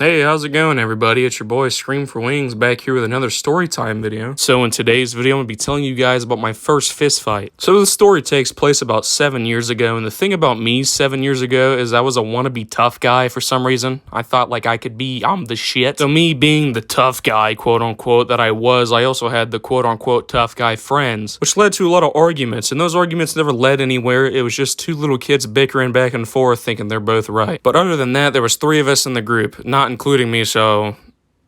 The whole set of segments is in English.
Hey, how's it going, everybody? It's your boy Scream for Wings back here with another storytime video. So in today's video, I'm going to be telling you guys about my first fist fight. So the story takes place about 7 years ago, and the thing about me 7 years ago is I was a wannabe tough guy for some reason. I thought like I'm the shit. So me being the tough guy, quote unquote, that I also had the quote unquote tough guy friends, which led to a lot of arguments, and those arguments never led anywhere. It was just two little kids bickering back and forth thinking they're both right. But other than that, there was 3 of us in the group, not including me, so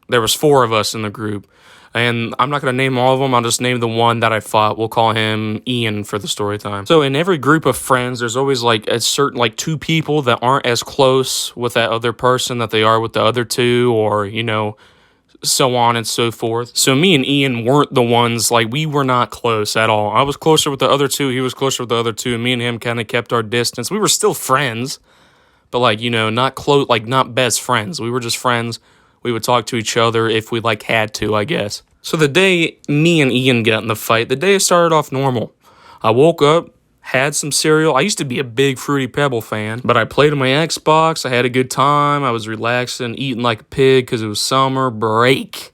there was 4 of us in the group. And I'm not going to name all of them, I'll just name the one that I fought. We'll call him Ian for the story time. So in every group of friends, there's always like a certain, like 2 people that aren't as close with that other person that they are with the other 2, or, you know, so on and so forth. So me and Ian weren't the ones, like, we were not close at all. I was closer with the other 2, he was closer with the other 2, and me and him kind of kept our distance. We were still friends, but, like, you know, not close, like, not best friends. We were just friends. We would talk to each other if we, like, had to, I guess. So the day me and Ian got in the fight, the day started off normal. I woke up, had some cereal. I used to be a big Fruity Pebble fan, but I played on my Xbox. I had a good time. I was relaxing, eating like a pig because it was summer break.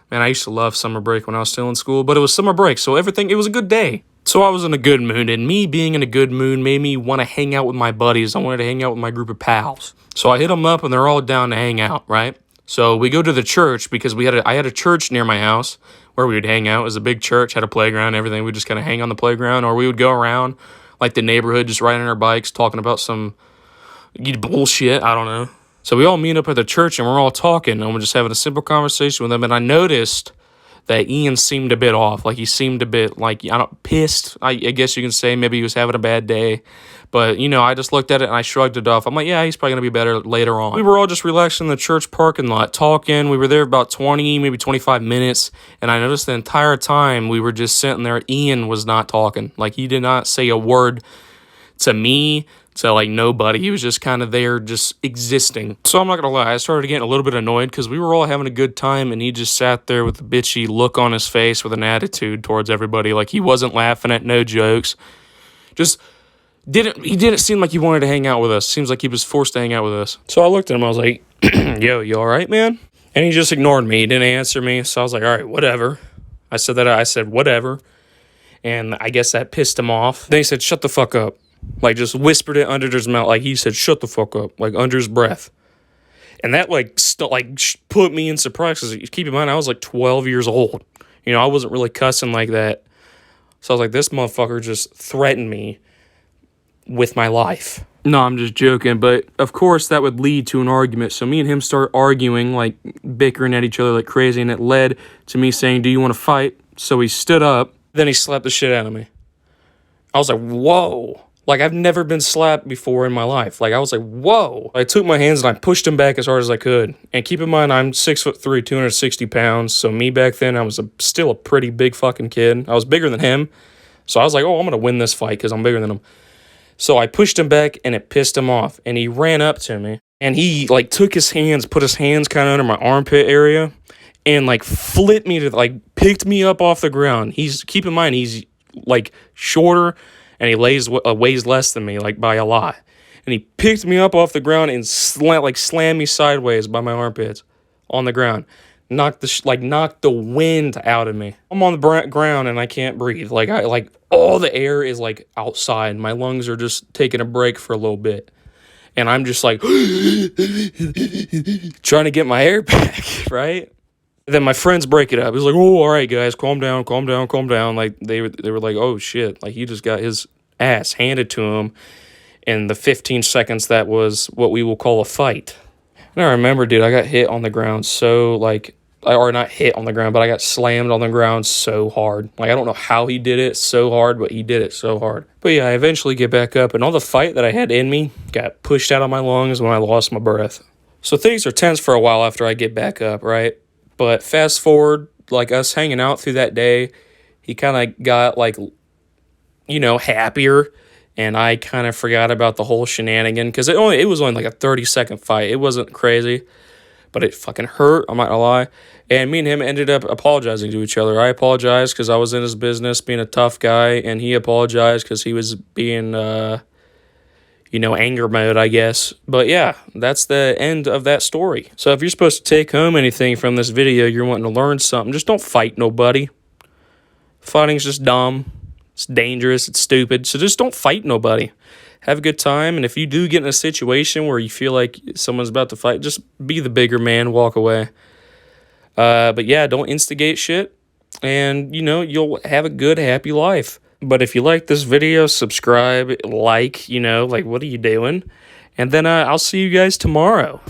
Man, I used to love summer break when I was still in school, but it was summer break, so it was a good day. So I was in a good mood, and me being in a good mood made me want to hang out with my buddies. I wanted to hang out with my group of pals. So I hit them up, and they're all down to hang out, right? So we go to the church because I had a church near my house where we would hang out. It was a big church, had a playground, everything. We'd just kind of hang on the playground, or we would go around like the neighborhood just riding our bikes, talking about some bullshit, I don't know. So we all meet up at the church, and we're all talking, and we're just having a simple conversation with them, and I noticed that Ian seemed a bit off. Like, he seemed a bit, like, pissed, I guess you can say. Maybe he was having a bad day. But, you know, I just looked at it and I shrugged it off. I'm like, yeah, he's probably going to be better later on. We were all just relaxing in the church parking lot, talking. We were there about 20, maybe 25 minutes. And I noticed the entire time we were just sitting there, Ian was not talking. Like, he did not say a word to me, to, like, nobody. He was just kind of there, just existing. So I'm not gonna lie, I started getting a little bit annoyed because we were all having a good time, and he just sat there with a bitchy look on his face with an attitude towards everybody. Like, he wasn't laughing at no jokes. He didn't seem like he wanted to hang out with us. Seems like he was forced to hang out with us. So I looked at him, I was like, yo, you all right, man? And he just ignored me. He didn't answer me. So I was like, all right, whatever. I said, whatever. And I guess that pissed him off. Then he said, shut the fuck up. Like, just whispered it under his mouth. Like, he said, shut the fuck up. Like, under his breath. And that, like, put me in surprise. Because keep in mind, I was, like, 12 years old. You know, I wasn't really cussing like that. So I was like, this motherfucker just threatened me with my life. No, I'm just joking. But, of course, that would lead to an argument. So me and him start arguing, like, bickering at each other like crazy. And it led to me saying, do you want to fight? So he stood up. Then he slapped the shit out of me. I was like, whoa. Like, I've never been slapped before in my life. Like, I was like, whoa. I took my hands and I pushed him back as hard as I could. And keep in mind, I'm 6'3", 260 pounds. So me back then, I was still a pretty big fucking kid. I was bigger than him. So I was like, oh, I'm going to win this fight because I'm bigger than him. So I pushed him back and it pissed him off. And he ran up to me. And he, like, put his hands kind of under my armpit area. And, like, flipped me to, like, picked me up off the ground. Keep in mind, he's, like, shorter. And he weighs less than me, like, by a lot. And he picked me up off the ground and slammed me sideways by my armpits on the ground. Knocked the wind out of me. I'm on the ground and I can't breathe. Like, all the air is, like, outside. My lungs are just taking a break for a little bit. And I'm just, like, trying to get my air back, right? Then my friends break it up. It was like, oh, all right, guys, calm down. Like, they were like, oh, shit. Like, he just got his ass handed to him in the 15 seconds that was what we will call a fight. And I remember, dude, I got hit on the ground so, like, or not hit on the ground, but I got slammed on the ground so hard. Like, I don't know how he did it so hard, but he did it so hard. But yeah, I eventually get back up, and all the fight that I had in me got pushed out of my lungs when I lost my breath. So things are tense for a while after I get back up, right? But fast forward, like, us hanging out through that day, he kind of got, like, you know, happier, and I kind of forgot about the whole shenanigan, because it was only like a 30-second fight. It wasn't crazy, but it fucking hurt, I'm not gonna lie. And me and him ended up apologizing to each other. I apologized because I was in his business being a tough guy, and he apologized because he was being, you know, anger mode, I guess. But yeah, that's the end of that story. So if you're supposed to take home anything from this video, you're wanting to learn something, just don't fight nobody. Fighting's just dumb. It's dangerous. It's stupid. So just don't fight nobody. Have a good time. And if you do get in a situation where you feel like someone's about to fight, just be the bigger man. Walk away. But yeah, don't instigate shit. And, you know, you'll have a good, happy life. But if you like this video, subscribe, like, you know, like, what are you doing? And then I'll see you guys tomorrow.